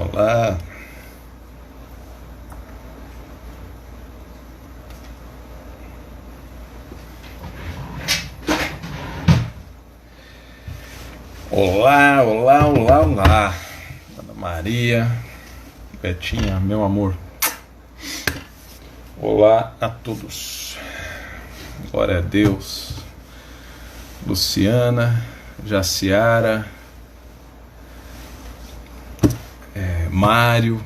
Olá. Olá, olá, olá, olá. Ana Maria, Betinha, meu amor. Olá a todos. Glória a Deus. Luciana, Jaciara, Mário,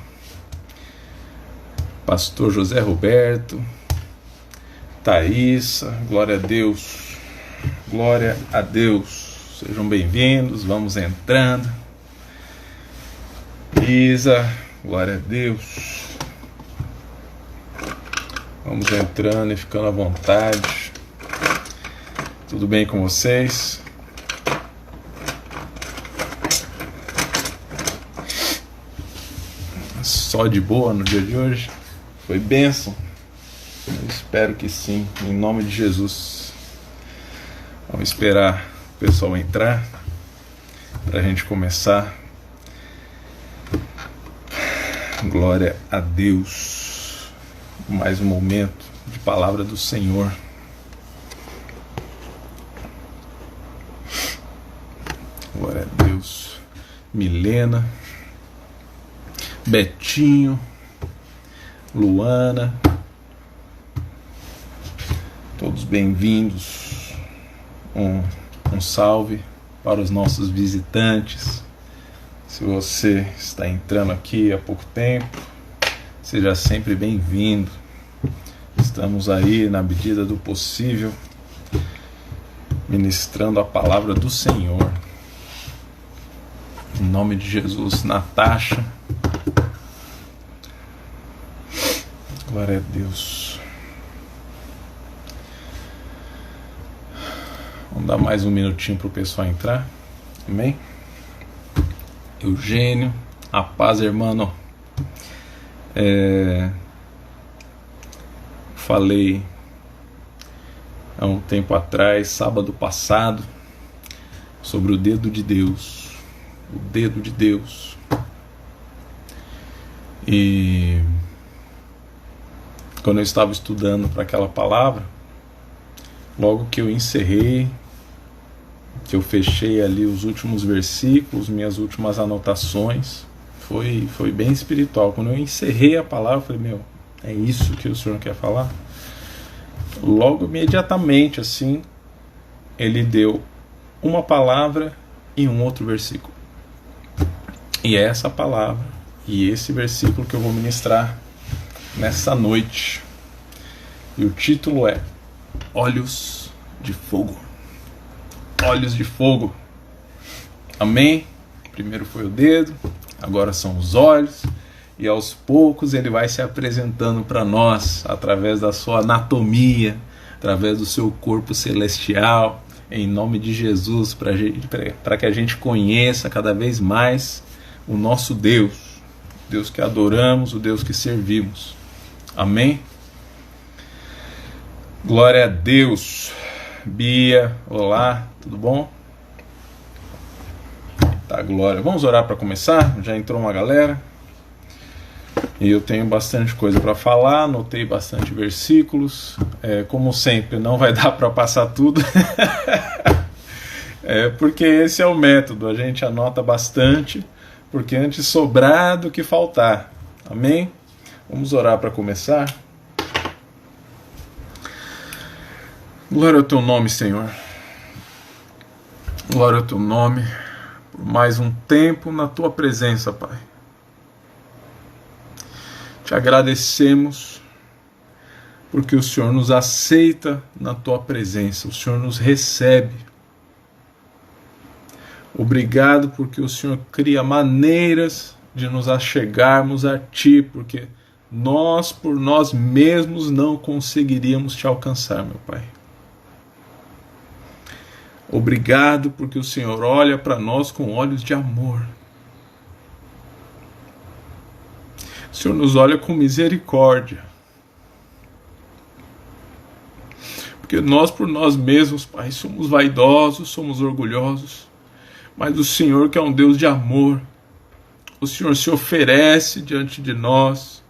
Pastor José Roberto, Thaísa, glória a Deus, glória a Deus, sejam bem-vindos, vamos entrando. Isa, glória a Deus, vamos entrando e ficando à vontade. Tudo bem com vocês? Só de boa no dia de hoje? Foi bênção? Eu espero que sim, em nome de Jesus. Vamos esperar o pessoal entrar para a gente começar. Glória a Deus. Mais um momento de palavra do Senhor. Glória a Deus. Milena, Betinho, Luana, todos bem-vindos. Um salve para os nossos visitantes. Se você está entrando aqui há pouco tempo, seja sempre bem-vindo. Estamos aí na medida do possível ministrando a palavra do Senhor. Em nome de Jesus. Natasha, glória a Deus. Vamos dar mais um minutinho para o pessoal entrar. Amém? Eugênio, a paz, irmão. Falei há um tempo atrás, sábado passado, sobre o dedo de Deus. O dedo de Deus. E quando eu estava estudando para aquela palavra, logo que eu encerrei, que eu fechei ali os últimos versículos, minhas últimas anotações, foi bem espiritual. Quando eu encerrei a palavra, eu falei, é isso que o Senhor quer falar? Logo, imediatamente, assim, ele deu uma palavra e um outro versículo. E é essa palavra e esse versículo que eu vou ministrar nessa noite. E o título é Olhos de Fogo. Olhos de fogo. Amém? Primeiro foi o dedo, agora são os olhos. E aos poucos ele vai se apresentando para nós através da sua anatomia, através do seu corpo celestial, em nome de Jesus, para que a gente conheça cada vez mais o nosso Deus, o Deus que adoramos, o Deus que servimos. Amém? Glória a Deus. Bia, olá, tudo bom? Tá, glória. Vamos orar para começar? Já entrou uma galera. E eu tenho bastante coisa para falar, anotei bastante versículos. Como sempre, não vai dar para passar tudo. Porque esse é o método, a gente anota bastante, porque antes sobrar do que faltar. Amém? Vamos orar para começar. Glória ao teu nome, Senhor. Glória ao teu nome, por mais um tempo na tua presença, Pai. Te agradecemos porque o Senhor nos aceita na tua presença, o Senhor nos recebe. Obrigado porque o Senhor cria maneiras de nos achegarmos a Ti, porque nós, por nós mesmos, não conseguiríamos Te alcançar, meu Pai. Obrigado porque o Senhor olha para nós com olhos de amor. O Senhor nos olha com misericórdia. Porque nós, por nós mesmos, Pai, somos vaidosos, somos orgulhosos. Mas o Senhor, que é um Deus de amor, o Senhor se oferece diante de nós,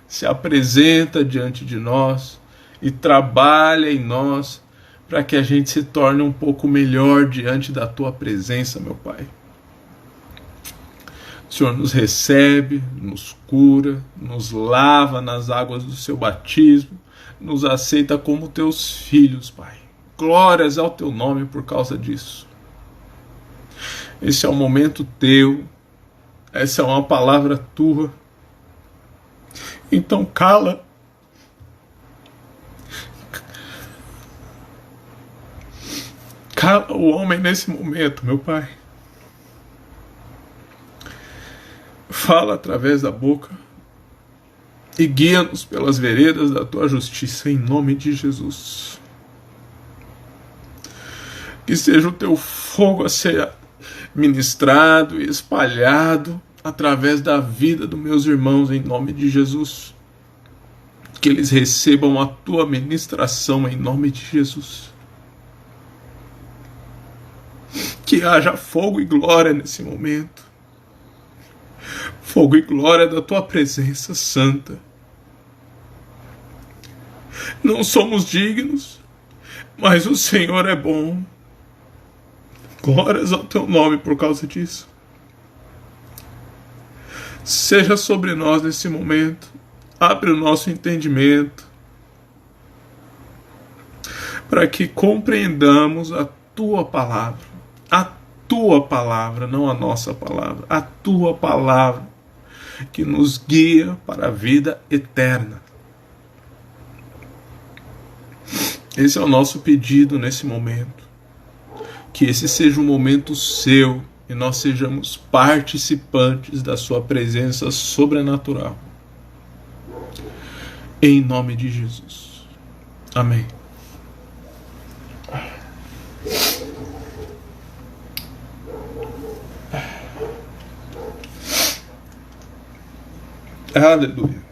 se apresenta diante de nós e trabalha em nós para que a gente se torne um pouco melhor diante da Tua presença, meu Pai. O Senhor nos recebe, nos cura, nos lava nas águas do Seu batismo, nos aceita como Teus filhos, Pai. Glórias ao Teu nome por causa disso. Esse é um momento Teu, essa é uma palavra Tua. Então cala o homem nesse momento, meu Pai. Fala através da boca e guia-nos pelas veredas da Tua justiça, em nome de Jesus. Que seja o Teu fogo a ser ministrado e espalhado através da vida dos meus irmãos, em nome de Jesus. Que eles recebam a Tua ministração, em nome de Jesus. Que haja fogo e glória nesse momento. Fogo e glória da Tua presença santa. Não somos dignos, mas o Senhor é bom. Glórias ao Teu nome por causa disso. Seja sobre nós nesse momento. Abre o nosso entendimento para que compreendamos a Tua palavra. A Tua palavra, não a nossa palavra. A Tua palavra que nos guia para a vida eterna. Esse é o nosso pedido nesse momento. Que esse seja um momento Seu e nós sejamos participantes da Sua presença sobrenatural. Em nome de Jesus. Amém. Aleluia.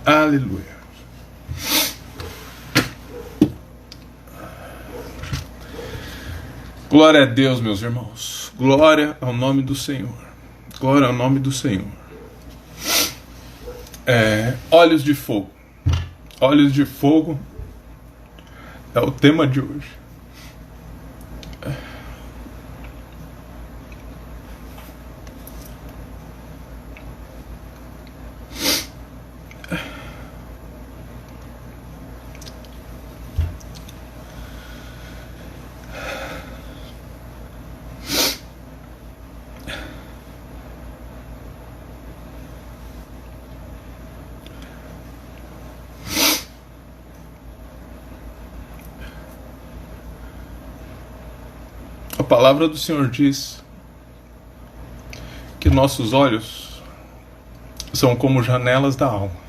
Aleluia. Glória a Deus, meus irmãos. Glória ao nome do Senhor. Glória ao nome do Senhor. Olhos de fogo. Olhos de fogo é o tema de hoje. A palavra do Senhor diz que nossos olhos são como janelas da alma.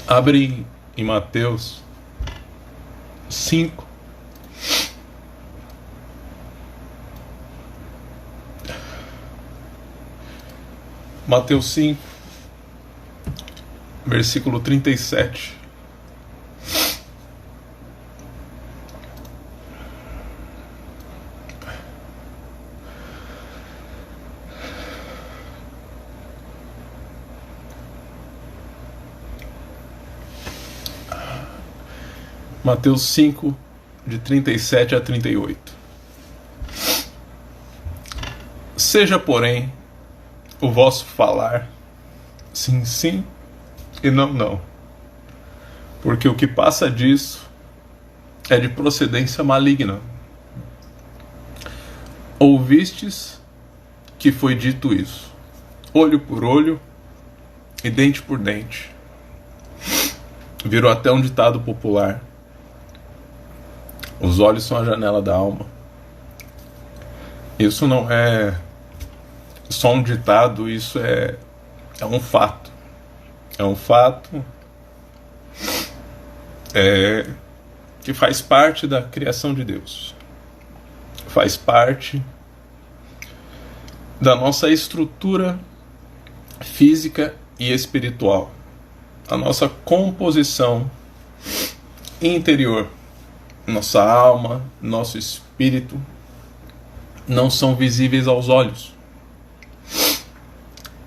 Abre em Mateus 5. Mateus 5, versículo 37. Mateus 5, de 37 a 38. Seja, porém, o vosso falar sim, sim e não, não. Porque o que passa disso é de procedência maligna. Ouvistes que foi dito isso: olho por olho e dente por dente. Virou até um ditado popular: os olhos são a janela da alma. Isso não é só um ditado, isso é É um fato. É um fato que faz parte da criação de Deus. Faz parte da nossa estrutura física e espiritual. A nossa composição interior, nossa alma, nosso espírito, não são visíveis aos olhos.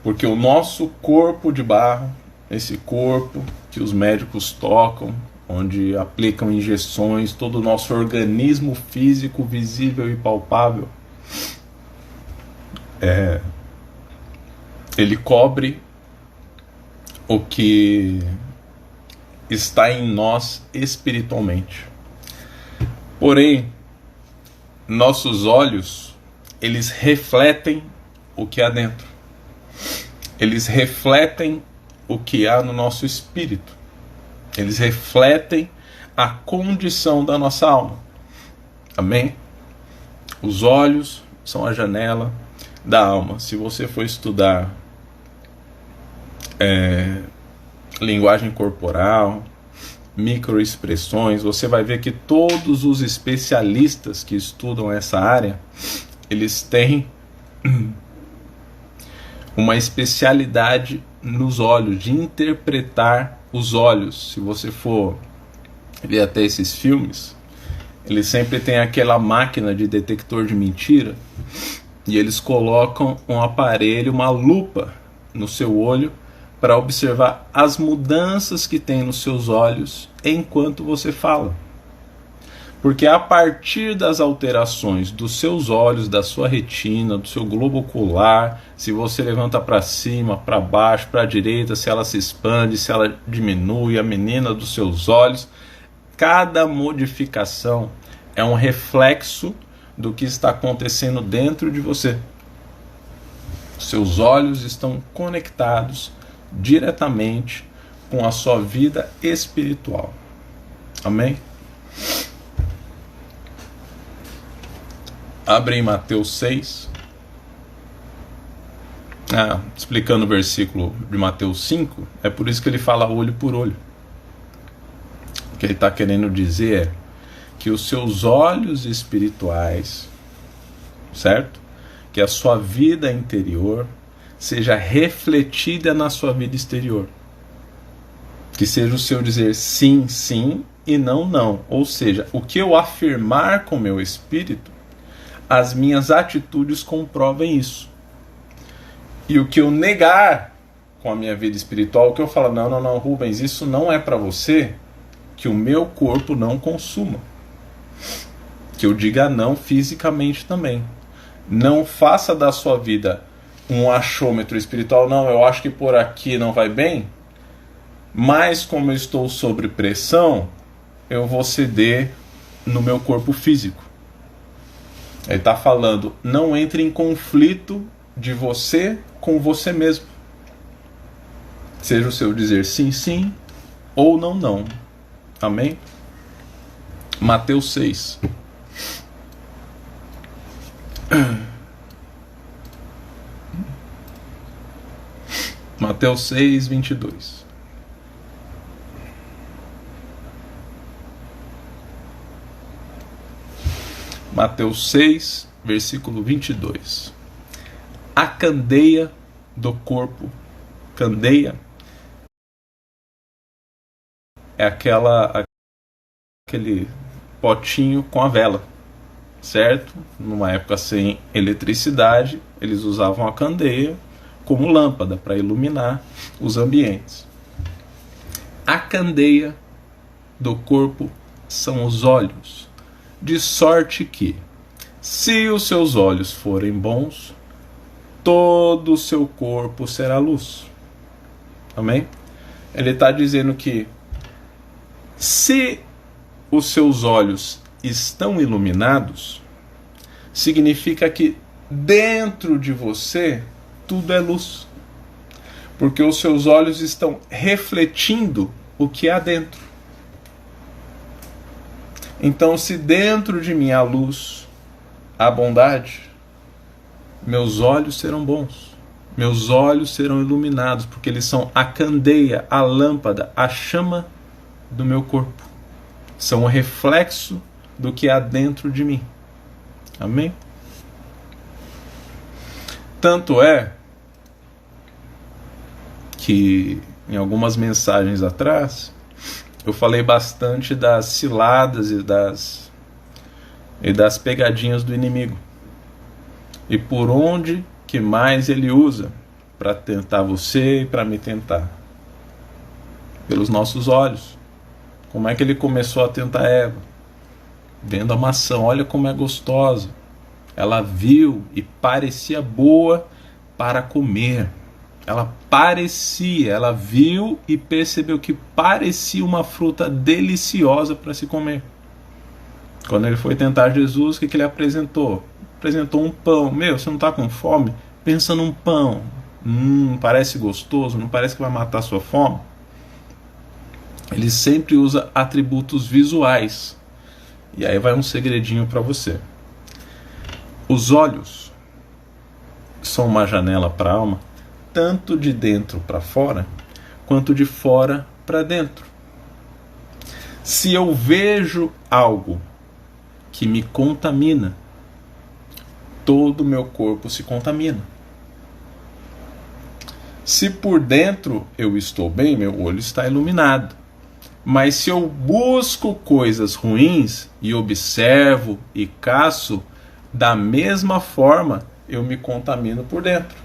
Porque o nosso corpo de barro, esse corpo que os médicos tocam, onde aplicam injeções, todo o nosso organismo físico visível e palpável, ele cobre o que está em nós espiritualmente. Porém, nossos olhos, eles refletem o que há dentro. Eles refletem o que há no nosso espírito. Eles refletem a condição da nossa alma. Amém? Os olhos são a janela da alma. Se você for estudar linguagem corporal, microexpressões, você vai ver que todos os especialistas que estudam essa área, eles têm uma especialidade nos olhos, de interpretar os olhos. Se você for ver até esses filmes, eles sempre têm aquela máquina de detector de mentira, e eles colocam um aparelho, uma lupa no seu olho, para observar as mudanças que tem nos seus olhos enquanto você fala. Porque a partir das alterações dos seus olhos, da sua retina, do seu globo ocular, se você levanta para cima, para baixo, para a direita, se ela se expande, se ela diminui, a menina dos seus olhos, cada modificação é um reflexo do que está acontecendo dentro de você. Seus olhos estão conectados diretamente com a sua vida espiritual. Amém? Abre em Mateus 6. Explicando o versículo de Mateus 5, é por isso que ele fala olho por olho. O que ele está querendo dizer é que os seus olhos espirituais, certo? Que a sua vida interior seja refletida na sua vida exterior. Que seja o seu dizer sim, sim e não, não. Ou seja, o que eu afirmar com meu espírito, as minhas atitudes comprovem isso. E o que eu negar com a minha vida espiritual, o que eu falo, não, Rubens, isso não é para você, que o meu corpo não consuma. Que eu diga não fisicamente também. Não faça da sua vida um achômetro espiritual, não, eu acho que por aqui não vai bem, mas como eu estou sob pressão, eu vou ceder no meu corpo físico. Ele está falando, não entre em conflito de você com você mesmo. Seja o seu dizer sim, sim, ou não, não. Amém? Mateus 6. Mateus 6, 22. Mateus 6, versículo 22. A candeia do corpo. Candeia é aquele potinho com a vela, certo? Numa época sem eletricidade, eles usavam a candeia como lâmpada para iluminar os ambientes. A candeia do corpo são os olhos, de sorte que, se os seus olhos forem bons, todo o seu corpo será luz. Amém? Ele está dizendo que, se os seus olhos estão iluminados, significa que dentro de você tudo é luz, porque os seus olhos estão refletindo o que há dentro. Então, se dentro de mim há luz, há bondade, meus olhos serão bons, Meus olhos serão iluminados, porque eles são a candeia, a lâmpada, a chama do meu corpo. São o reflexo do que há dentro de mim. Amém? Tanto é que em algumas mensagens atrás eu falei bastante das ciladas e das pegadinhas do inimigo. E por onde que mais ele usa para tentar você e para me tentar? Pelos nossos olhos. Como é que ele começou a tentar Eva? Vendo a maçã, olha como é gostosa. Ela viu e parecia boa para comer. Ela viu e percebeu que parecia uma fruta deliciosa para se comer. Quando ele foi tentar Jesus, o que ele apresentou? Apresentou um pão. Você não está com fome? Pensa num pão. Parece gostoso? Não parece que vai matar a sua fome? Ele sempre usa atributos visuais. E aí vai um segredinho para você. Os olhos são uma janela para a alma, tanto de dentro para fora, quanto de fora para dentro. Se eu vejo algo que me contamina, todo o meu corpo se contamina. Se por dentro eu estou bem, meu olho está iluminado. Mas se eu busco coisas ruins e observo e caço, da mesma forma eu me contamino por dentro.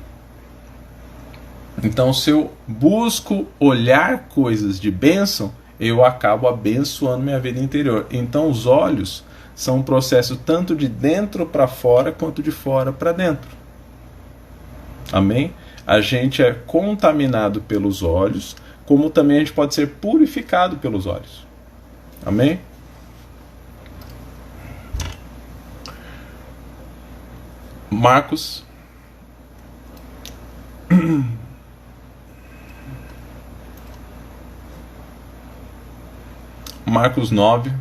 Então, se eu busco olhar coisas de bênção, eu acabo abençoando minha vida interior. Então, os olhos são um processo tanto de dentro para fora, quanto de fora para dentro. Amém? A gente é contaminado pelos olhos, como também a gente pode ser purificado pelos olhos. Amém? Marcos Marcos 9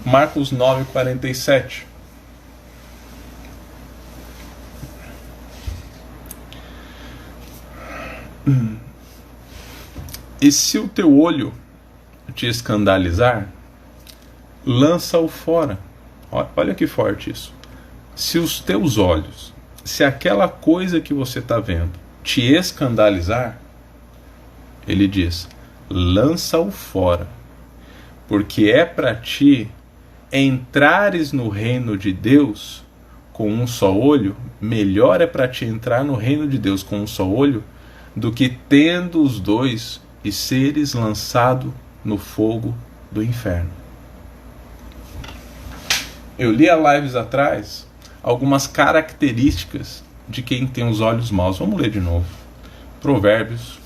Marcos 9:47. E se o teu olho te escandalizar, lança-o fora. Olha que forte isso. Se os teus olhos, se aquela coisa que você está vendo te escandalizar, ele diz, lança-o fora. Porque é para ti entrares no reino de Deus com um só olho, melhor é para ti entrar no reino de Deus com um só olho, do que tendo os dois e seres lançado no fogo do inferno. Eu li há lives atrás algumas características de quem tem os olhos maus. Vamos ler de novo. Provérbios.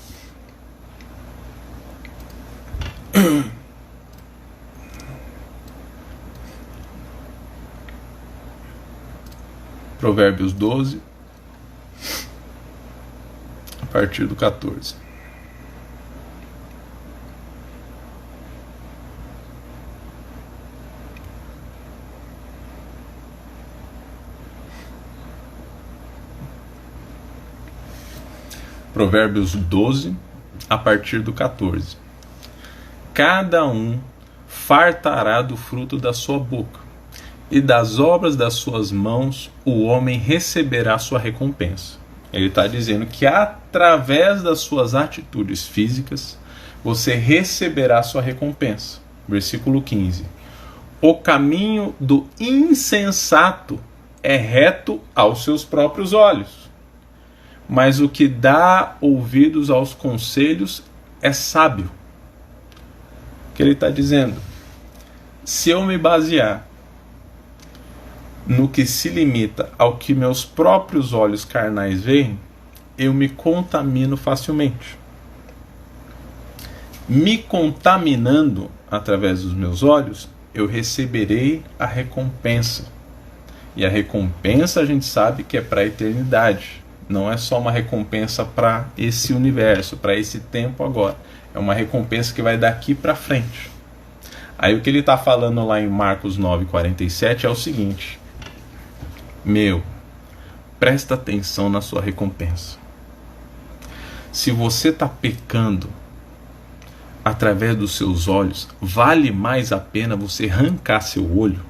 Provérbios 12, a partir do 14. Provérbios 12, a partir do 14. Cada um fartará do fruto da sua boca, e das obras das suas mãos o homem receberá sua recompensa. Ele está dizendo que através das suas atitudes físicas você receberá sua recompensa. Versículo 15. O caminho do insensato é reto aos seus próprios olhos, mas o que dá ouvidos aos conselhos é sábio. O que ele está dizendo? Se eu me basear no que se limita ao que meus próprios olhos carnais veem, eu me contamino facilmente. Me contaminando através dos meus olhos, eu receberei a recompensa. E a recompensa a gente sabe que é para a eternidade. Não é só uma recompensa para esse universo, para esse tempo agora. É uma recompensa que vai daqui para frente. Aí o que ele está falando lá em Marcos 9,47 é o seguinte: presta atenção na sua recompensa. Se você está pecando através dos seus olhos, vale mais a pena você arrancar seu olho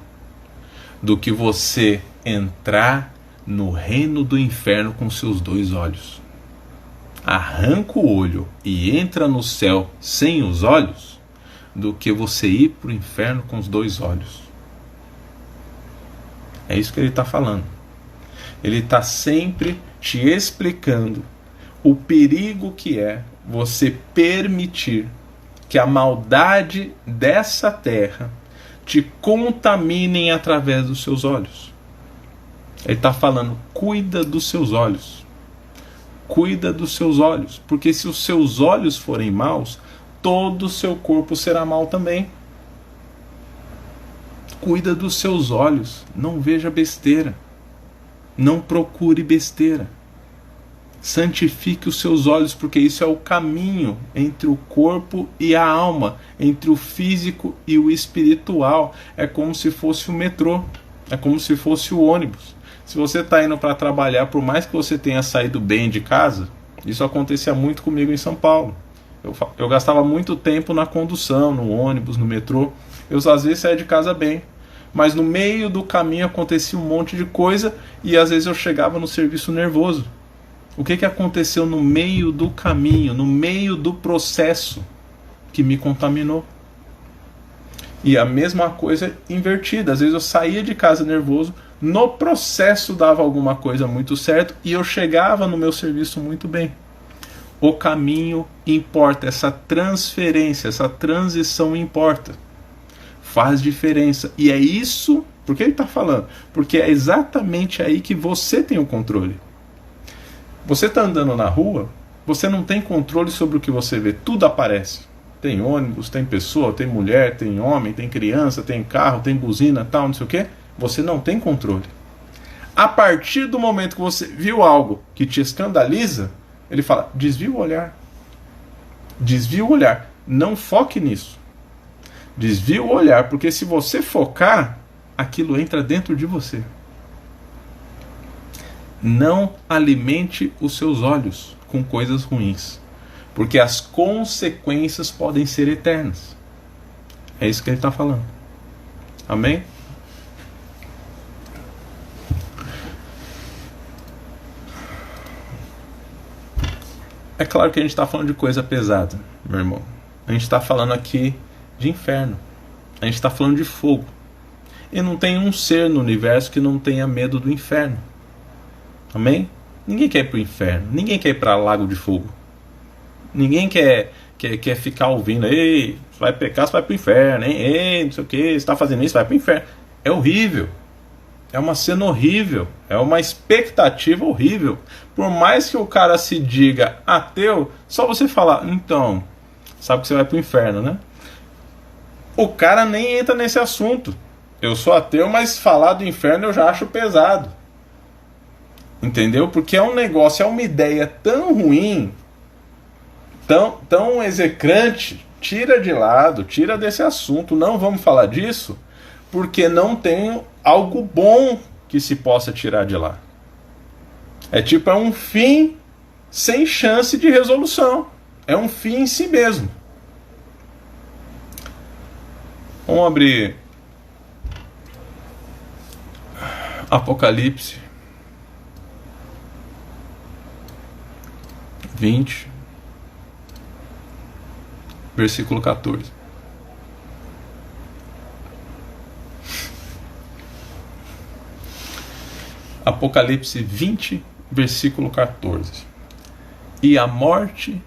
do que você entrar no reino do inferno com seus 2 olhos. Arranca o olho e entra no céu sem os olhos, do que você ir para o inferno com os 2 olhos. É isso que ele está falando. Ele está sempre te explicando o perigo que é você permitir que a maldade dessa terra te contaminem através dos seus olhos. Ele está falando, cuida dos seus olhos. Cuida dos seus olhos, porque se os seus olhos forem maus, todo o seu corpo será mau também. Cuida dos seus olhos, não veja besteira, não procure besteira. Santifique os seus olhos, porque isso é o caminho entre o corpo e a alma, entre o físico e o espiritual. É como se fosse o metrô, é como se fosse o ônibus. Se você está indo para trabalhar, por mais que você tenha saído bem de casa, isso acontecia muito comigo em São Paulo. Eu gastava muito tempo na condução, no ônibus, no metrô. Eu às vezes saía de casa bem, mas no meio do caminho acontecia um monte de coisa e às vezes eu chegava no serviço nervoso. O que aconteceu no meio do caminho, no meio do processo que me contaminou? E a mesma coisa invertida. Às vezes eu saía de casa nervoso, no processo dava alguma coisa muito certo e eu chegava no meu serviço muito bem. O caminho importa, essa transferência, essa transição importa. Faz diferença. E é isso, por que ele está falando? Porque é exatamente aí que você tem o controle. Você está andando na rua, você não tem controle sobre o que você vê, tudo aparece. Tem ônibus, tem pessoa, tem mulher, tem homem, tem criança, tem carro, tem buzina, tal, não sei o quê. Você não tem controle. A partir do momento que você viu algo que te escandaliza, ele fala, desvia o olhar. Desvia o olhar. Não foque nisso. Desvia o olhar, porque se você focar, aquilo entra dentro de você. Não alimente os seus olhos com coisas ruins, porque as consequências podem ser eternas. É isso que ele está falando. Amém? É claro que a gente está falando de coisa pesada, meu irmão. A gente está falando aqui de inferno. A gente está falando de fogo. E não tem um ser no universo que não tenha medo do inferno. Amém? Ninguém quer ir para o inferno. Ninguém quer ir para lago de fogo. Ninguém quer ficar ouvindo, ei, você vai pecar, você vai para o inferno, hein? Ei, não sei o que, você está fazendo isso, vai para o inferno. É horrível. É uma cena horrível. É uma expectativa horrível. Por mais que o cara se diga ateu, só você falar, então, sabe que você vai para o inferno, né? O cara nem entra nesse assunto. Eu sou ateu, mas falar do inferno eu já acho pesado. Entendeu? Porque é um negócio, é uma ideia tão ruim, tão execrante. Tira de lado, tira desse assunto. Não vamos falar disso, porque não tem algo bom que se possa tirar de lá. É um fim sem chance de resolução. É um fim em si mesmo. Vamos abrir Apocalipse 20, versículo 14. Apocalipse 20, versículo 14. E a morte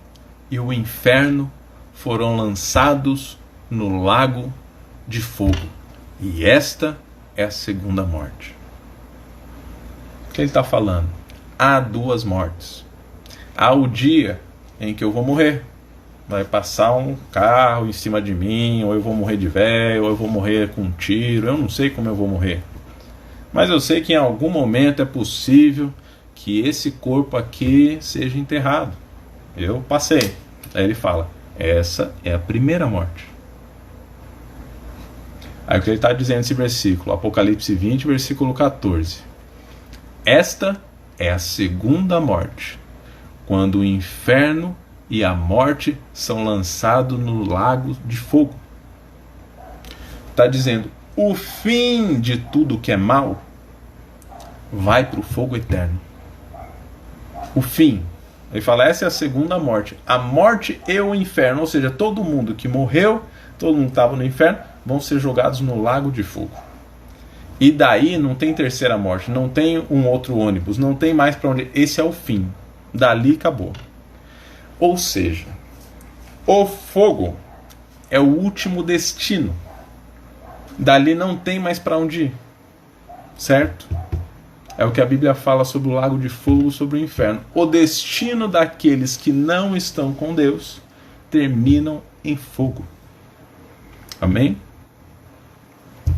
e o inferno foram lançados no lago de fogo. E esta é a segunda morte. O que ele está falando? Há 2 mortes. Há o dia em que eu vou morrer. Vai passar um carro em cima de mim, ou eu vou morrer de velho, ou eu vou morrer com um tiro. Eu não sei como eu vou morrer. Mas eu sei que em algum momento é possível que esse corpo aqui seja enterrado. Eu passei. Aí ele fala, essa é a primeira morte. Aí o que ele está dizendo nesse versículo? Apocalipse 20, versículo 14. Esta é a segunda morte, quando o inferno e a morte são lançados no lago de fogo. Está dizendo, o fim de tudo que é mal vai para o fogo eterno. O fim. Ele fala, essa é a segunda morte. A morte e o inferno, ou seja, todo mundo que morreu, todo mundo que estava no inferno, vão ser jogados no lago de fogo. E daí não tem terceira morte, não tem um outro ônibus, não tem mais para onde. Esse é o fim. Dali acabou. Ou seja, o fogo é o último destino. Dali não tem mais para onde ir. Certo? É o que a Bíblia fala sobre o lago de fogo, sobre o inferno. O destino daqueles que não estão com Deus terminam em fogo. Amém?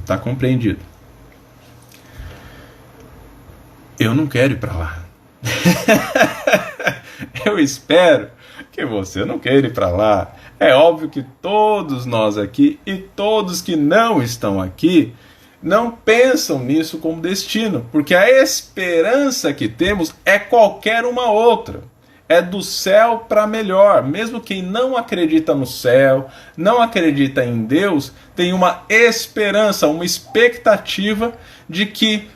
Está compreendido? Eu não quero ir para lá. Eu espero que você não queira ir para lá. É óbvio que todos nós aqui e todos que não estão aqui não pensam nisso como destino, porque a esperança que temos é qualquer uma outra. É do céu para melhor. Mesmo quem não acredita no céu, não acredita em Deus, tem uma esperança, uma expectativa de que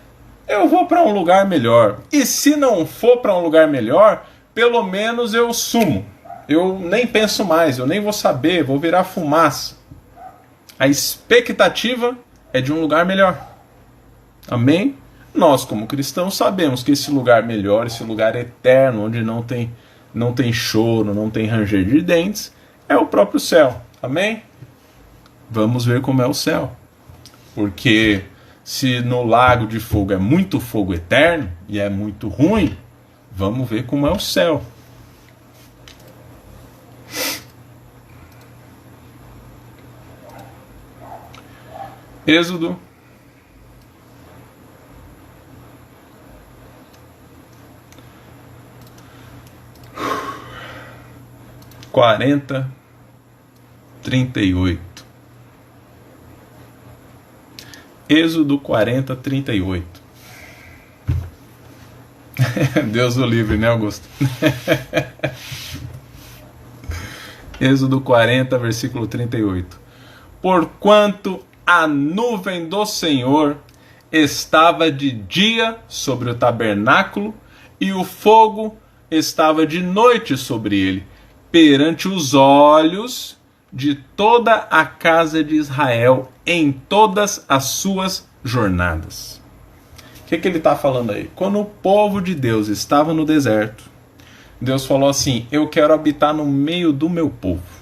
eu vou para um lugar melhor. E se não for para um lugar melhor, pelo menos eu sumo. Eu nem penso mais, eu nem vou saber, vou virar fumaça. A expectativa é de um lugar melhor. Amém? Nós, como cristãos, sabemos que esse lugar melhor, esse lugar eterno, onde não tem choro, não tem ranger de dentes, é o próprio céu. Amém? Vamos ver como é o céu. Porque se no lago de fogo é muito fogo eterno e é muito ruim, vamos ver como é o céu. Êxodo 40:38. Êxodo 40:38. Deus o livre, né, Augusto? Êxodo 40, versículo 38. Porquanto a nuvem do Senhor estava de dia sobre o tabernáculo, e o fogo estava de noite sobre ele, perante os olhos de toda a casa de Israel, em todas as suas jornadas. O que ele está falando aí? Quando o povo de Deus estava no deserto, Deus falou assim, eu quero habitar no meio do meu povo.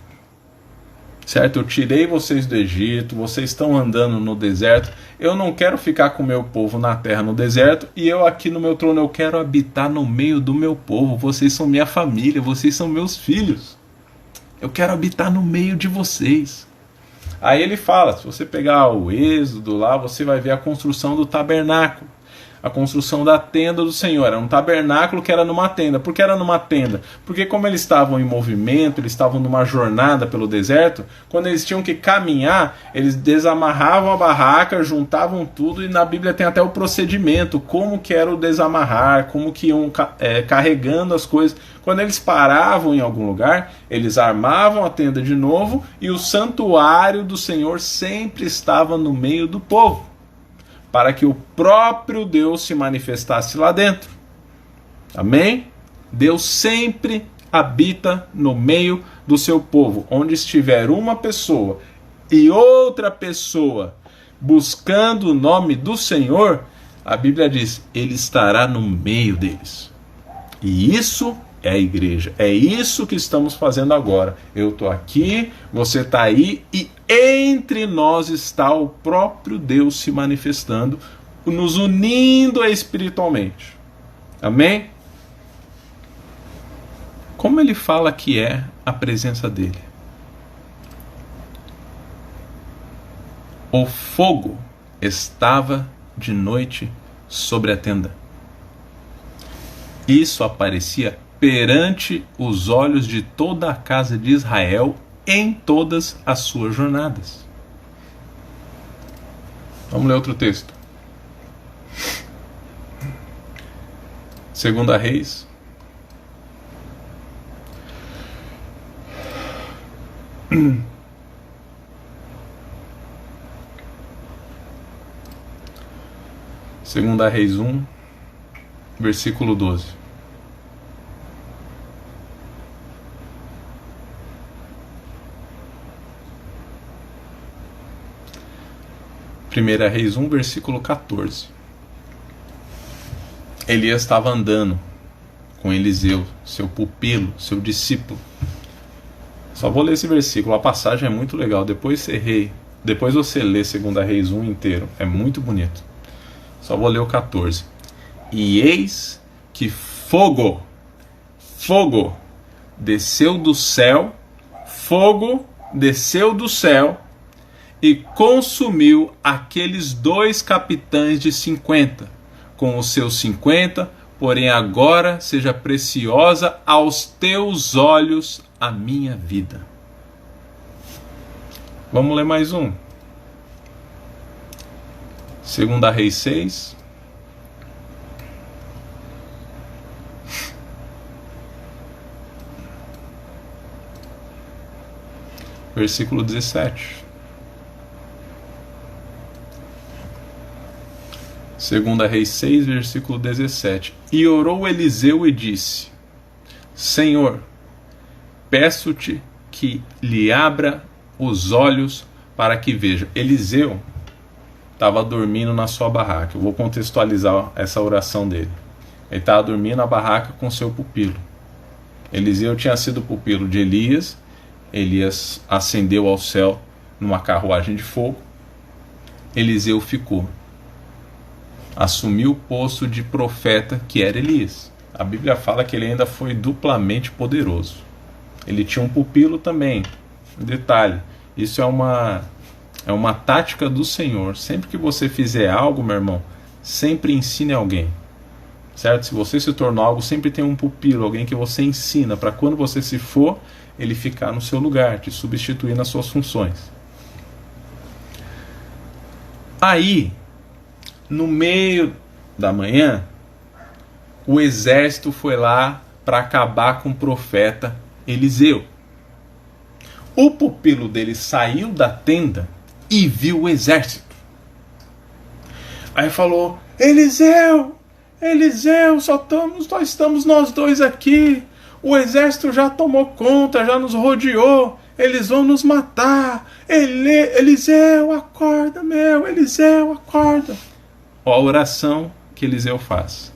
Certo? Eu tirei vocês do Egito, vocês estão andando no deserto, eu não quero ficar com o meu povo na terra no deserto, e eu aqui no meu trono, eu quero habitar no meio do meu povo, vocês são minha família, vocês são meus filhos, eu quero habitar no meio de vocês. Aí ele fala, se você pegar o Êxodo lá, você vai ver a construção do tabernáculo, a construção da tenda do Senhor. Era um tabernáculo que era numa tenda. Por que era numa tenda? Porque como eles estavam em movimento, eles estavam numa jornada pelo deserto, quando eles tinham que caminhar, eles desamarravam a barraca, juntavam tudo, e na Bíblia tem até o procedimento, como que era o desamarrar, como que iam carregando as coisas. Quando eles paravam em algum lugar, eles armavam a tenda de novo, e o santuário do Senhor sempre estava no meio do povo, para que o próprio Deus se manifestasse lá dentro. Amém? Deus sempre habita no meio do seu povo. Onde estiver uma pessoa e outra pessoa buscando o nome do Senhor, a Bíblia diz, Ele estará no meio deles. E isso é a igreja. É isso que estamos fazendo agora. Eu estou aqui, você está aí, e entre nós está o próprio Deus se manifestando, nos unindo espiritualmente. Amém? Como ele fala que é a presença dele? O fogo estava de noite sobre a tenda. Isso aparecia perante os olhos de toda a casa de Israel em todas as suas jornadas. Vamos ler outro texto. 2 Reis. Segunda Reis 1, versículo 12. Primeira Reis 1, versículo 14. Elias estava andando com Eliseu, seu pupilo, seu discípulo. Só vou ler esse versículo, a passagem é muito legal. Depois você lê 2 Reis 1 inteiro, é muito bonito. Só vou ler o 14. E eis que fogo desceu do céu e consumiu aqueles 2 capitães de 50, com os seus 50, porém agora seja preciosa aos teus olhos a minha vida. Vamos ler mais um. 2 Reis 6. Versículo 17. 2 Reis 6, versículo 17. E orou Eliseu e disse: Senhor, peço-te que lhe abra os olhos para que veja. Eliseu estava dormindo na sua barraca. Eu vou contextualizar essa oração dele. Ele estava dormindo na barraca com seu pupilo. Eliseu tinha sido pupilo de Elias. Elias ascendeu ao céu numa carruagem de fogo. Eliseu ficou. Assumiu o posto de profeta que era Elias. A Bíblia fala que ele ainda foi duplamente poderoso. Ele tinha um pupilo também. Um detalhe, isso é uma tática do Senhor. Sempre que você fizer algo, meu irmão, sempre ensine alguém. Certo? Se você se tornou algo, sempre tem um pupilo, alguém que você ensina, para quando você se for, ele ficar no seu lugar, te substituir nas suas funções. Aí, no meio da manhã, o exército foi lá para acabar com o profeta Eliseu. O pupilo dele saiu da tenda e viu o exército. Aí falou: Eliseu, só estamos nós dois aqui. O exército já tomou conta, já nos rodeou. Eles vão nos matar. Eliseu, acorda, Eliseu, acorda. Olha a oração que Eliseu faz.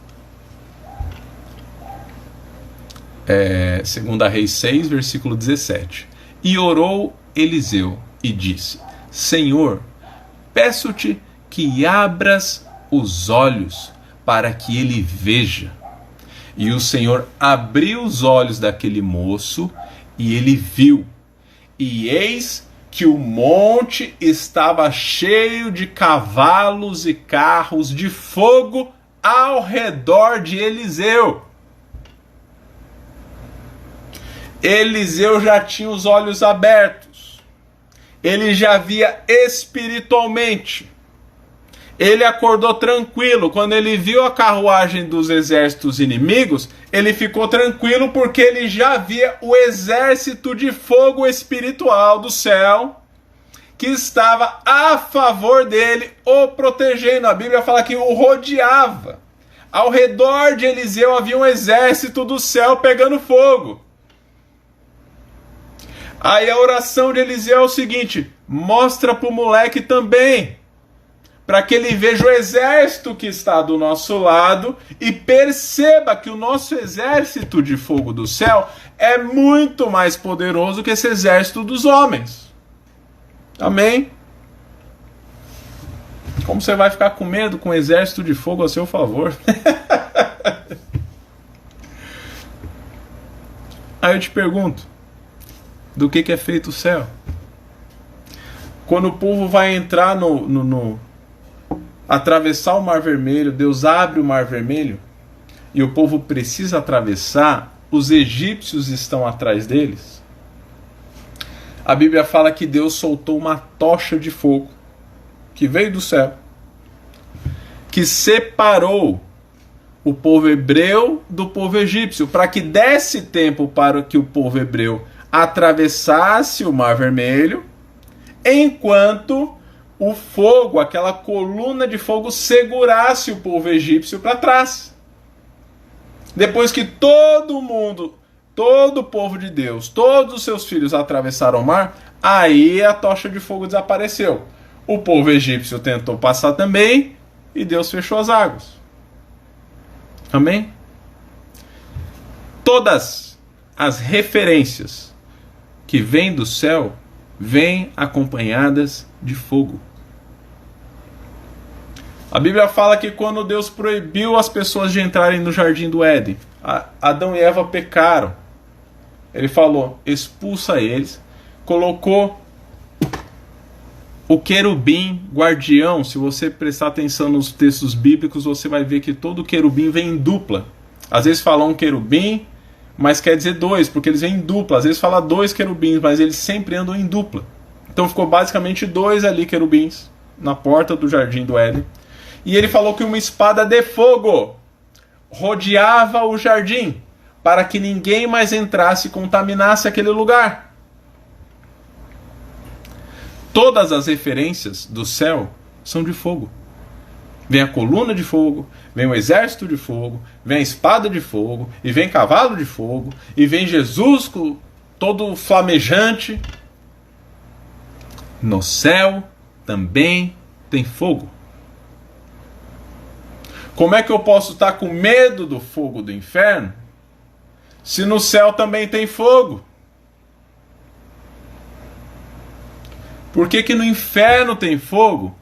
2 Reis 6, versículo 17. E orou Eliseu e disse: Senhor, peço-te que abras os olhos para que ele veja. E o Senhor abriu os olhos daquele moço e ele viu. E eis que o monte estava cheio de cavalos e carros de fogo ao redor de Eliseu. Eliseu já tinha os olhos abertos. Ele já via espiritualmente. Ele acordou tranquilo. Quando ele viu a carruagem dos exércitos inimigos, ele ficou tranquilo porque ele já via o exército de fogo espiritual do céu que estava a favor dele, o protegendo. A Bíblia fala que o rodeava. Ao redor de Eliseu havia um exército do céu pegando fogo. Aí a oração de Eliseu é o seguinte: mostra para o moleque também, para que ele veja o exército que está do nosso lado e perceba que o nosso exército de fogo do céu é muito mais poderoso que esse exército dos homens. Amém? Como você vai ficar com medo com o exército de fogo a seu favor? Aí eu te pergunto, do que é feito o céu? Quando o povo vai entrar atravessar o Mar Vermelho, Deus abre o Mar Vermelho e o povo precisa atravessar, os egípcios estão atrás deles. A Bíblia fala que Deus soltou uma tocha de fogo que veio do céu que separou o povo hebreu do povo egípcio, para que desse tempo para que o povo hebreu atravessasse o Mar Vermelho, enquanto o fogo, aquela coluna de fogo, segurasse o povo egípcio para trás. Depois que todo mundo, todo o povo de Deus, todos os seus filhos atravessaram o mar, aí a tocha de fogo desapareceu. O povo egípcio tentou passar também e Deus fechou as águas. Amém? Todas as referências que vêm do céu vêm acompanhadas de fogo. A Bíblia fala que quando Deus proibiu as pessoas de entrarem no jardim do Éden, Adão e Eva pecaram. Ele falou, expulsa eles, colocou o querubim guardião. Se você prestar atenção nos textos bíblicos, você vai ver que todo querubim vem em dupla. Às vezes fala um querubim, mas quer dizer dois, porque eles vêm em dupla. Às vezes fala dois querubins, mas eles sempre andam em dupla. Então ficou basicamente dois ali querubins na porta do jardim do Éden. E ele falou que uma espada de fogo rodeava o jardim, para que ninguém mais entrasse e contaminasse aquele lugar. Todas as referências do céu são de fogo. Vem a coluna de fogo, vem o exército de fogo, vem a espada de fogo, e vem cavalo de fogo, e vem Jesus todo flamejante. No céu também tem fogo. Como é que eu posso estar com medo do fogo do inferno, se no céu também tem fogo? Por que que no inferno tem fogo?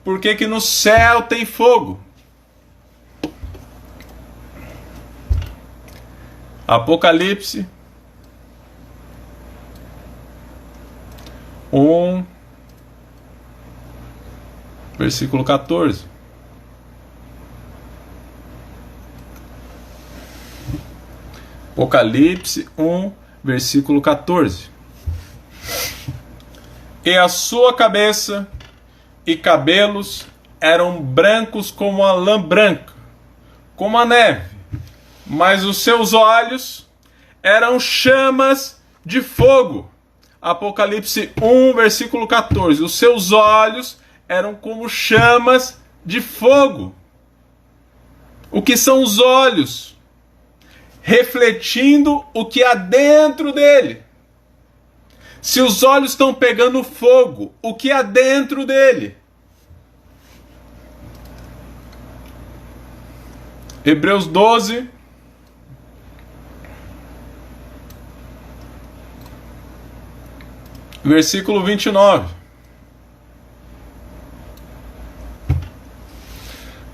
Por que que no céu tem fogo? Apocalipse 1, versículo 14. Apocalipse 1, versículo 14. E a sua cabeça e cabelos eram brancos como a lã branca, como a neve, mas os seus olhos eram chamas de fogo. Apocalipse 1, versículo 14. Os seus olhos eram como chamas de fogo. O que são os olhos? Refletindo o que há dentro dele. Se os olhos estão pegando fogo, o que há dentro dele? Hebreus 12, versículo 29.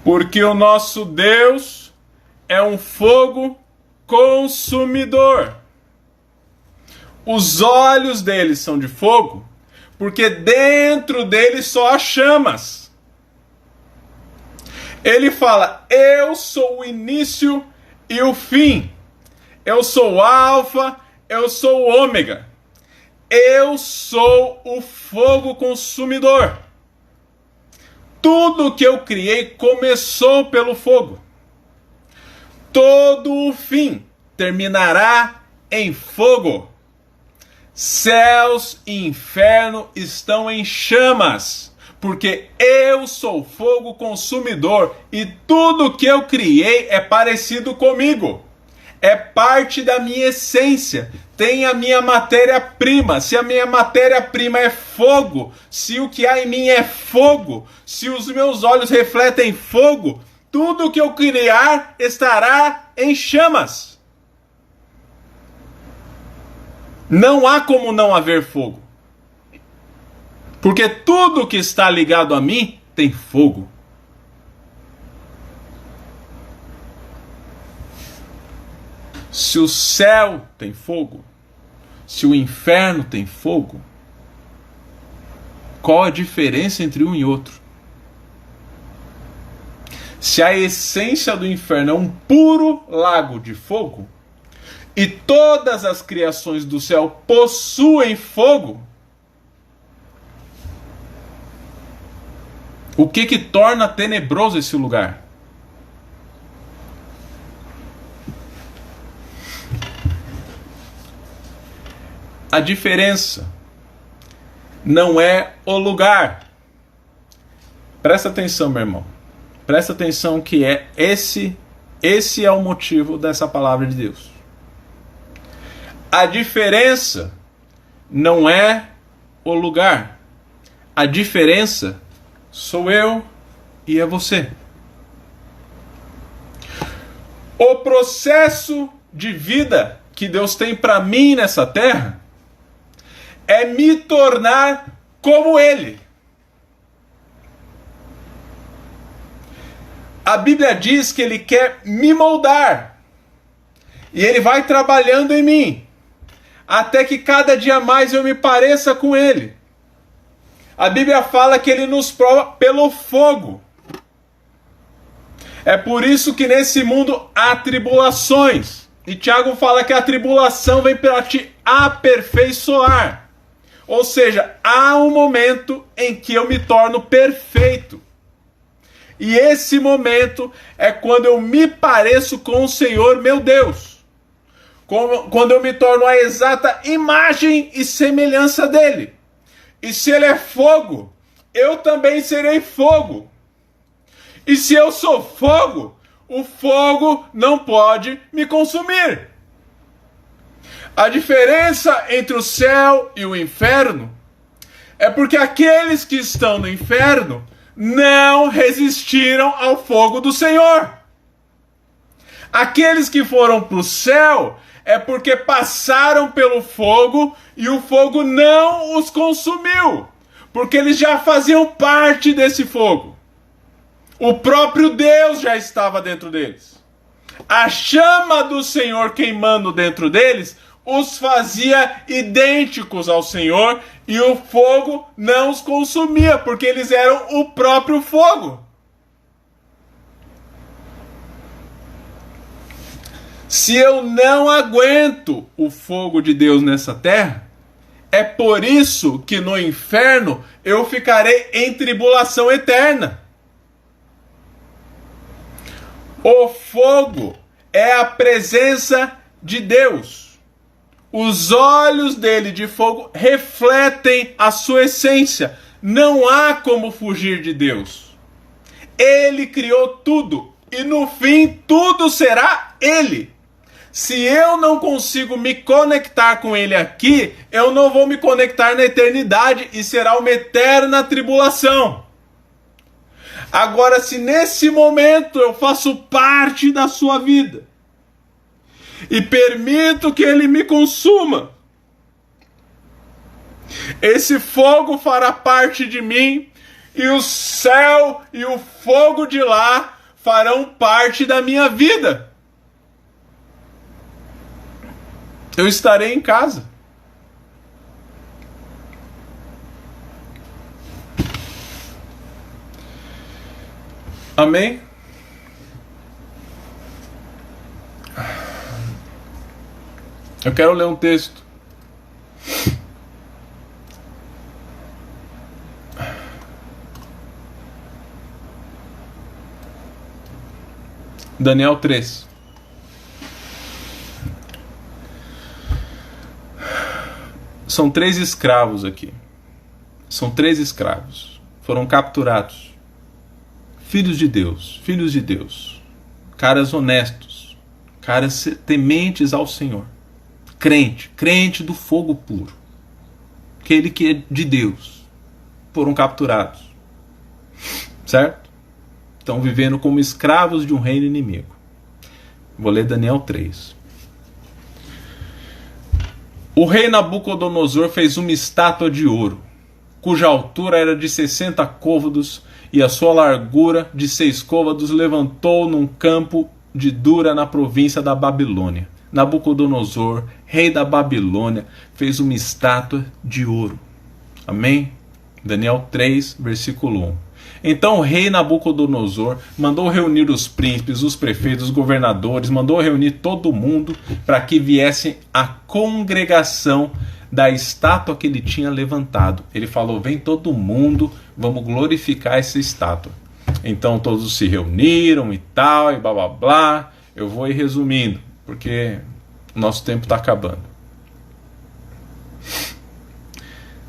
Porque o nosso Deus é um fogo consumidor. Os olhos dele são de fogo, porque dentro dele só há chamas. Ele fala, eu sou o início e o fim. Eu sou o alfa, eu sou o ômega. Eu sou o fogo consumidor. Tudo que eu criei começou pelo fogo. Todo o fim terminará em fogo. Céus e inferno estão em chamas, porque eu sou fogo consumidor e tudo que eu criei é parecido comigo. É parte da minha essência, tem a minha matéria-prima. Se a minha matéria-prima é fogo, se o que há em mim é fogo, se os meus olhos refletem fogo, tudo que eu criar estará em chamas. Não há como não haver fogo. Porque tudo que está ligado a mim tem fogo. Se o céu tem fogo, se o inferno tem fogo, qual a diferença entre um e outro? Se a essência do inferno é um puro lago de fogo, e todas as criações do céu possuem fogo, O que torna tenebroso esse lugar? A diferença não é o lugar. Presta atenção, meu irmão. Presta atenção que esse é o motivo dessa palavra de Deus. A diferença não é o lugar. A diferença sou eu e é você. O processo de vida que Deus tem para mim nessa terra é me tornar como Ele. A Bíblia diz que Ele quer me moldar. E Ele vai trabalhando em mim. Até que cada dia mais eu me pareça com Ele. A Bíblia fala que Ele nos prova pelo fogo. É por isso que nesse mundo há tribulações. E Tiago fala que a tribulação vem para te aperfeiçoar. Ou seja, há um momento em que eu me torno perfeito. E esse momento é quando eu me pareço com o Senhor, meu Deus. Quando eu me torno a exata imagem e semelhança dele. E se ele é fogo, eu também serei fogo. E se eu sou fogo, o fogo não pode me consumir. A diferença entre o céu e o inferno é porque aqueles que estão no inferno não resistiram ao fogo do Senhor. Aqueles que foram para o céu é porque passaram pelo fogo e o fogo não os consumiu, porque eles já faziam parte desse fogo. O próprio Deus já estava dentro deles. A chama do Senhor queimando dentro deles os fazia idênticos ao Senhor e o fogo não os consumia, porque eles eram o próprio fogo. Se eu não aguento o fogo de Deus nessa terra, é por isso que no inferno eu ficarei em tribulação eterna. O fogo é a presença de Deus. Os olhos dele de fogo refletem a sua essência. Não há como fugir de Deus. Ele criou tudo e no fim tudo será ele. Se eu não consigo me conectar com ele aqui, eu não vou me conectar na eternidade e será uma eterna tribulação. Agora, se nesse momento eu faço parte da sua vida e permito que ele me consuma, esse fogo fará parte de mim e o céu e o fogo de lá farão parte da minha vida. Eu estarei em casa. Amém? Eu quero ler um texto. Daniel 3. São 3 escravos aqui. São 3 escravos. Foram capturados. Filhos de Deus. Filhos de Deus. Caras honestos. Caras tementes ao Senhor. Crente do fogo puro. Aquele que é de Deus. Foram capturados. Certo? Estão vivendo como escravos de um reino inimigo. Vou ler Daniel 3. O rei Nabucodonosor fez uma estátua de ouro, cuja altura era de 60 côvados e a sua largura de 6 côvados, levantou num campo de Dura, na província da Babilônia. Nabucodonosor, rei da Babilônia, fez uma estátua de ouro. Amém? Daniel 3, versículo 1. Então o rei Nabucodonosor mandou reunir os príncipes, os prefeitos, os governadores, mandou reunir todo mundo para que viessem a congregação da estátua que ele tinha levantado. Ele falou: vem todo mundo, vamos glorificar essa estátua. Então todos se reuniram e tal, e blá blá blá. Eu vou ir resumindo, porque o nosso tempo está acabando.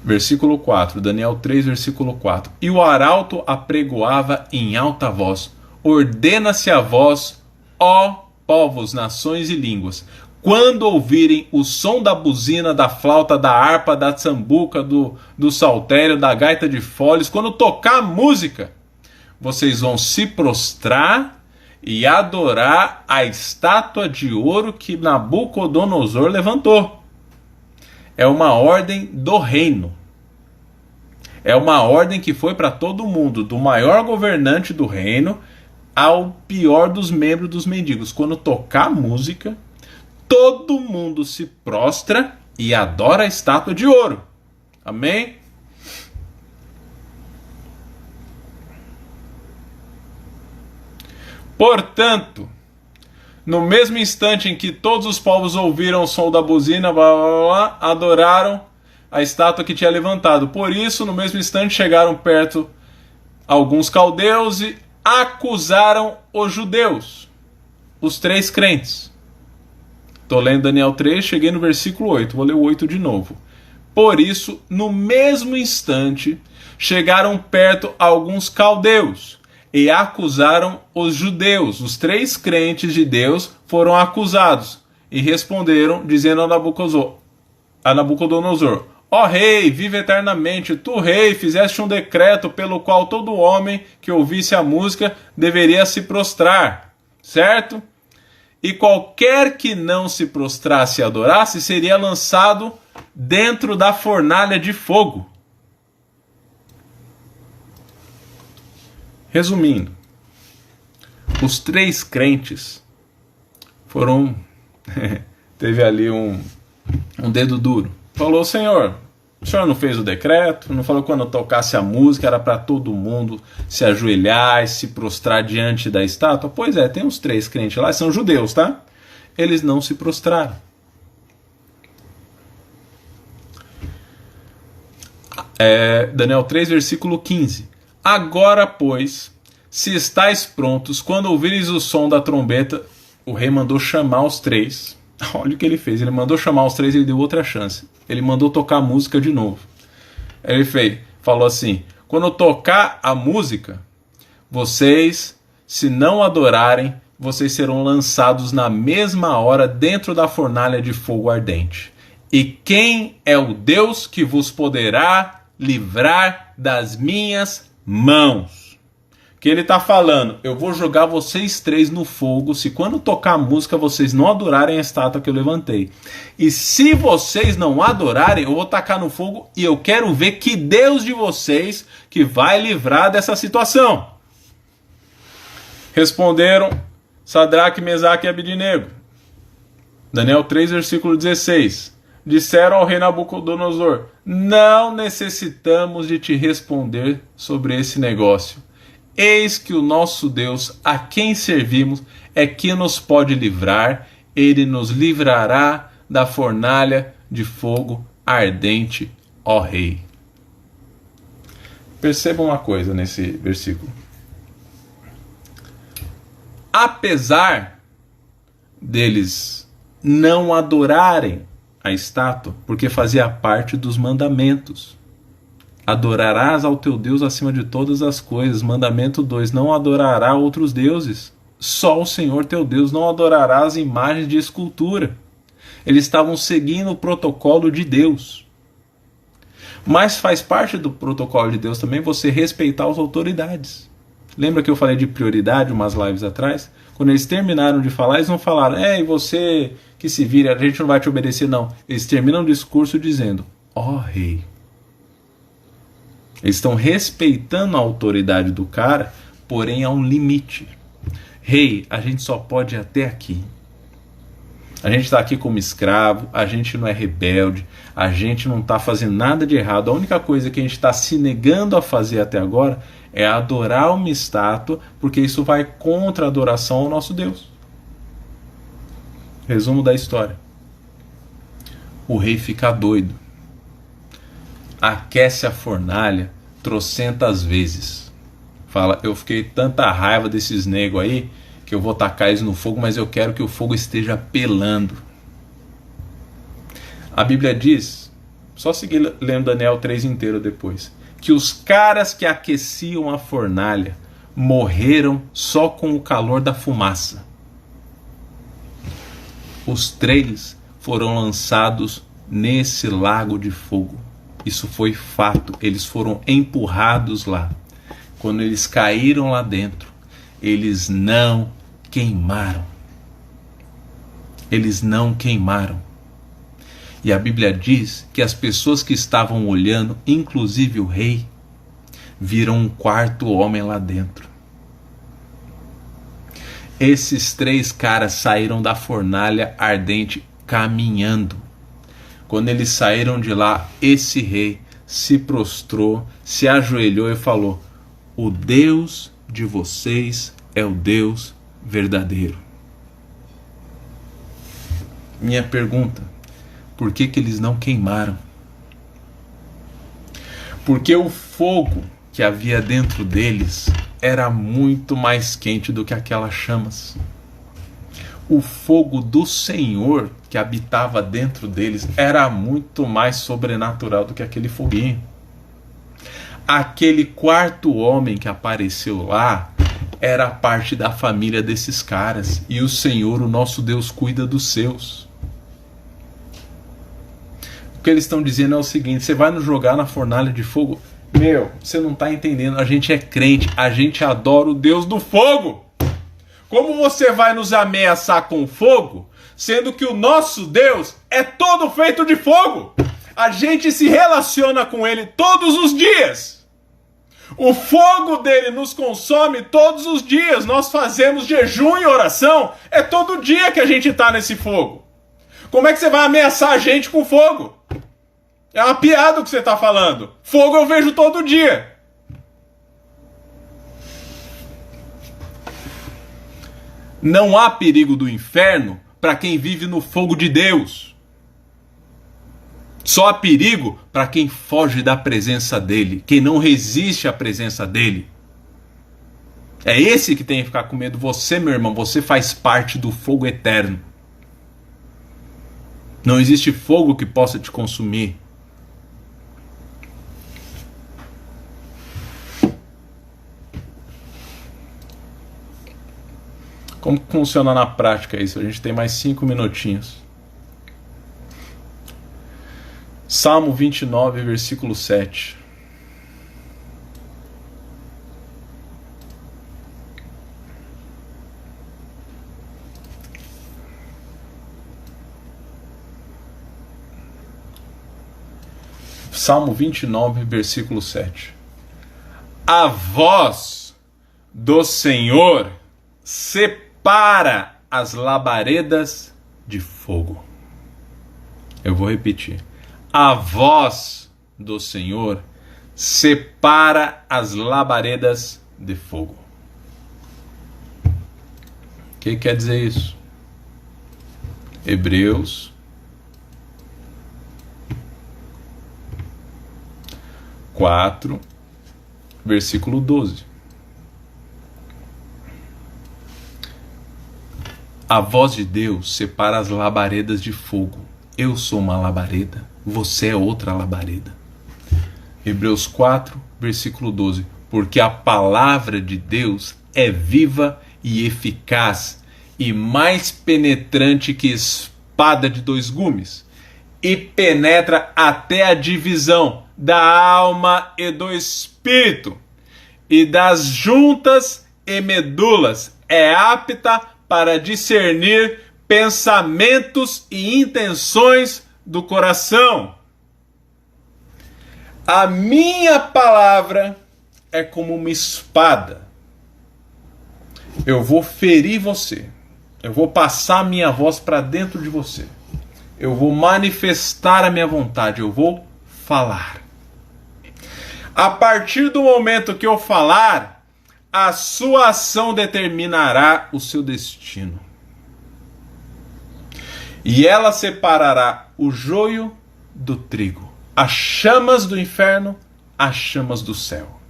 Versículo 4, Daniel 3, versículo 4. E o arauto apregoava em alta voz: ordena-se a vós, ó povos, nações e línguas, quando ouvirem o som da buzina, da flauta, da harpa, da sambuca, do saltério, da gaita de foles, quando tocar a música, vocês vão se prostrar e adorar a estátua de ouro que Nabucodonosor levantou. É uma ordem do reino. É uma ordem que foi para todo mundo, do maior governante do reino ao pior dos membros dos mendigos. Quando tocar música, todo mundo se prostra e adora a estátua de ouro. Amém? Portanto, no mesmo instante em que todos os povos ouviram o som da buzina, blá, blá, blá, adoraram a estátua que tinha levantado. Por isso, no mesmo instante, chegaram perto alguns caldeus e acusaram os judeus, os 3 crentes. Estou lendo Daniel 3, cheguei no versículo 8, vou ler o 8 de novo. Por isso, no mesmo instante, chegaram perto alguns caldeus e acusaram os judeus. Os 3 crentes de Deus foram acusados e responderam, dizendo a Nabucodonosor: ó rei, vive eternamente, tu rei, fizeste um decreto pelo qual todo homem que ouvisse a música deveria se prostrar, certo? E qualquer que não se prostrasse e adorasse seria lançado dentro da fornalha de fogo. Resumindo, os 3 crentes foram... teve ali um dedo duro. Falou: Senhor, o senhor não fez o decreto? Não falou que quando tocasse a música era para todo mundo se ajoelhar e se prostrar diante da estátua? Pois é, tem uns 3 crentes lá, são judeus, tá? Eles não se prostraram. Daniel 3, versículo 15. Agora, pois, se estáis prontos, quando ouvireis o som da trombeta, o rei mandou chamar os 3. Olha o que ele fez, ele mandou chamar os 3 e ele deu outra chance. Ele mandou tocar a música de novo. Ele falou assim: quando tocar a música, vocês, se não adorarem, vocês serão lançados na mesma hora dentro da fornalha de fogo ardente. E quem é o Deus que vos poderá livrar das minhas mãos? Que ele está falando: eu vou jogar vocês 3 no fogo se quando tocar a música vocês não adorarem a estátua que eu levantei. E se vocês não adorarem, eu vou tacar no fogo e eu quero ver que Deus de vocês que vai livrar dessa situação. Responderam Sadraque, Mesaque e Abednego. Daniel 3, versículo 16. Disseram ao rei Nabucodonosor: não necessitamos de te responder sobre esse negócio. Eis que o nosso Deus, a quem servimos, é que nos pode livrar. Ele nos livrará da fornalha de fogo ardente, ó rei. Perceba uma coisa nesse versículo. Apesar deles não adorarem a estátua, porque fazia parte dos mandamentos. Adorarás ao teu Deus acima de todas as coisas. Mandamento 2, não adorará outros deuses. Só o Senhor teu Deus. Não adorarás imagens de escultura. Eles estavam seguindo o protocolo de Deus. Mas faz parte do protocolo de Deus também você respeitar as autoridades. Lembra que eu falei de prioridade umas lives atrás? Quando eles terminaram de falar, eles não falaram: e você que se vira, a gente não vai te obedecer, não. Eles terminam o discurso dizendo: ó rei. Eles estão respeitando a autoridade do cara, porém há um limite. Rei, a gente só pode ir até aqui. A gente está aqui como escravo, a gente não é rebelde, a gente não está fazendo nada de errado. A única coisa que a gente está se negando a fazer até agora é adorar uma estátua, porque isso vai contra a adoração ao nosso Deus. Resumo da história. O rei fica doido. Aquece a fornalha trocentas vezes. Fala, eu fiquei tanta raiva desses negros aí, que eu vou tacar eles no fogo, mas eu quero que o fogo esteja pelando. A Bíblia diz, só seguir lendo Daniel 3 inteiro depois, que os caras que aqueciam a fornalha morreram só com o calor da fumaça. Os 3 foram lançados nesse lago de fogo. Isso foi fato, eles foram empurrados lá. Quando eles caíram lá dentro, eles não queimaram. Eles não queimaram. E a Bíblia diz que as pessoas que estavam olhando, inclusive o rei, viram um quarto homem lá dentro. Esses 3 caras saíram da fornalha ardente caminhando. Quando eles saíram de lá, esse rei se prostrou, se ajoelhou e falou: o Deus de vocês é o Deus verdadeiro. Minha pergunta: por que eles não queimaram? Porque o fogo que havia dentro deles era muito mais quente do que aquelas chamas. O fogo do Senhor que habitava dentro deles era muito mais sobrenatural do que aquele foguinho. Aquele quarto homem que apareceu lá era parte da família desses caras. E o Senhor, o nosso Deus, cuida dos seus. O que eles estão dizendo é o seguinte: você vai nos jogar na fornalha de fogo? Meu, você não está entendendo. A gente é crente, a gente adora o Deus do fogo. Como você vai nos ameaçar com fogo, sendo que o nosso Deus é todo feito de fogo? A gente se relaciona com Ele todos os dias. O fogo dele nos consome todos os dias. Nós fazemos jejum e oração. É todo dia que a gente está nesse fogo. Como é que você vai ameaçar a gente com fogo? É uma piada o que você está falando. Fogo eu vejo todo dia. Não há perigo do inferno para quem vive no fogo de Deus. Só há perigo para quem foge da presença dele, quem não resiste à presença dele. É esse que tem que ficar com medo. Você, meu irmão, você faz parte do fogo eterno. Não existe fogo que possa te consumir. Como funciona na prática isso? A gente tem mais 5 minutinhos. Salmo 29, versículo 7. Salmo 29, versículo 7. A voz do Senhor separa as labaredas de fogo. Eu vou repetir. A voz do Senhor separa as labaredas de fogo. O que quer dizer isso? Hebreus 4, versículo 12. A voz de Deus separa as labaredas de fogo. Eu sou uma labareda, você é outra labareda. Hebreus 4, versículo 12. Porque a palavra de Deus é viva e eficaz, e mais penetrante que espada de 2 gumes, e penetra até a divisão da alma e do espírito, e das juntas e medulas, é apta para discernir pensamentos e intenções do coração. A minha palavra é como uma espada. Eu vou ferir você. Eu vou passar a minha voz para dentro de você. Eu vou manifestar a minha vontade. Eu vou falar. A partir do momento que eu falar, a sua ação determinará o seu destino. E ela separará o joio do trigo, as chamas do inferno, as chamas do céu.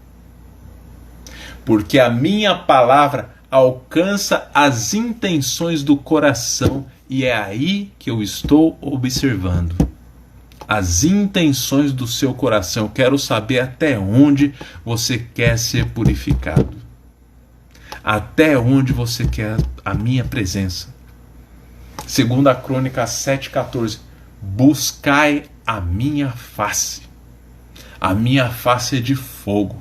Porque a minha palavra alcança as intenções do coração e é aí que eu estou observando. As intenções do seu coração. Eu quero saber até onde você quer ser purificado. Até onde você quer a minha presença. Segundo a Crônica 7,14. Buscai a minha face. A minha face é de fogo.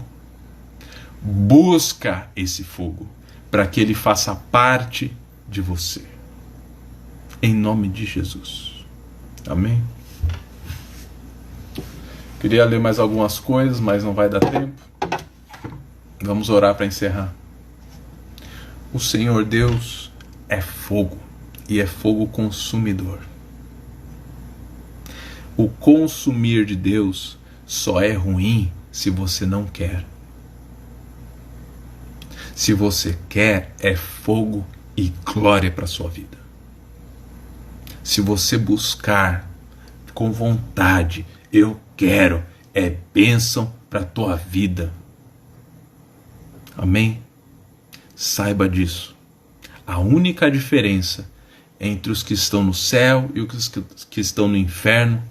Busca esse fogo para que ele faça parte de você. Em nome de Jesus. Amém? Queria ler mais algumas coisas, mas não vai dar tempo. Vamos orar para encerrar. O Senhor Deus é fogo e é fogo consumidor. O consumir de Deus só é ruim se você não quer. Se você quer, é fogo e glória para a sua vida. Se você buscar com vontade, eu quero, é bênção para a tua vida. Amém? Saiba disso. A única diferença entre os que estão no céu e os que estão no inferno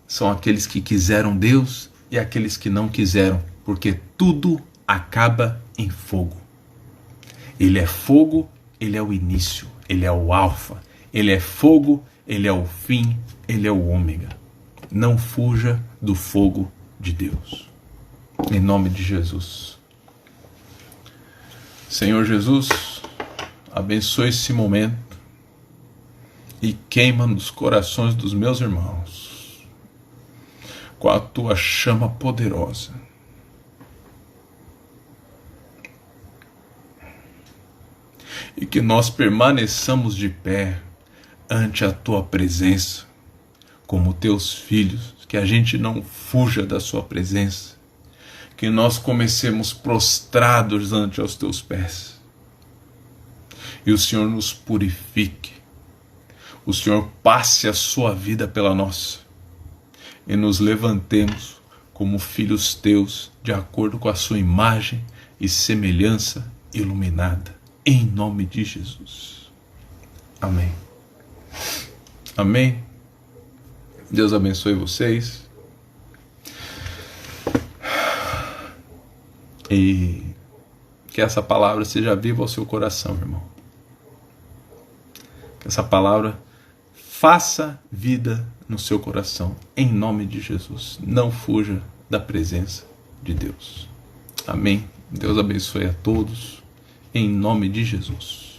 são aqueles que quiseram Deus e aqueles que não quiseram, porque tudo acaba em fogo. Ele é fogo, ele é o início, ele é o alfa, ele é fogo, ele é o fim, ele é o ômega. Não fuja do fogo de Deus. Em nome de Jesus. Senhor Jesus, abençoe esse momento e queima nos corações dos meus irmãos com a tua chama poderosa. E que nós permaneçamos de pé ante a tua presença, como teus filhos, que a gente não fuja da sua presença, que nós comecemos prostrados ante os teus pés, e o Senhor nos purifique, o Senhor passe a sua vida pela nossa, e nos levantemos como filhos teus, de acordo com a sua imagem e semelhança iluminada, em nome de Jesus. Amém. Amém. Deus abençoe vocês. E que essa palavra seja viva ao seu coração, irmão. Que essa palavra faça vida no seu coração, em nome de Jesus. Não fuja da presença de Deus. Amém. Deus abençoe a todos, em nome de Jesus.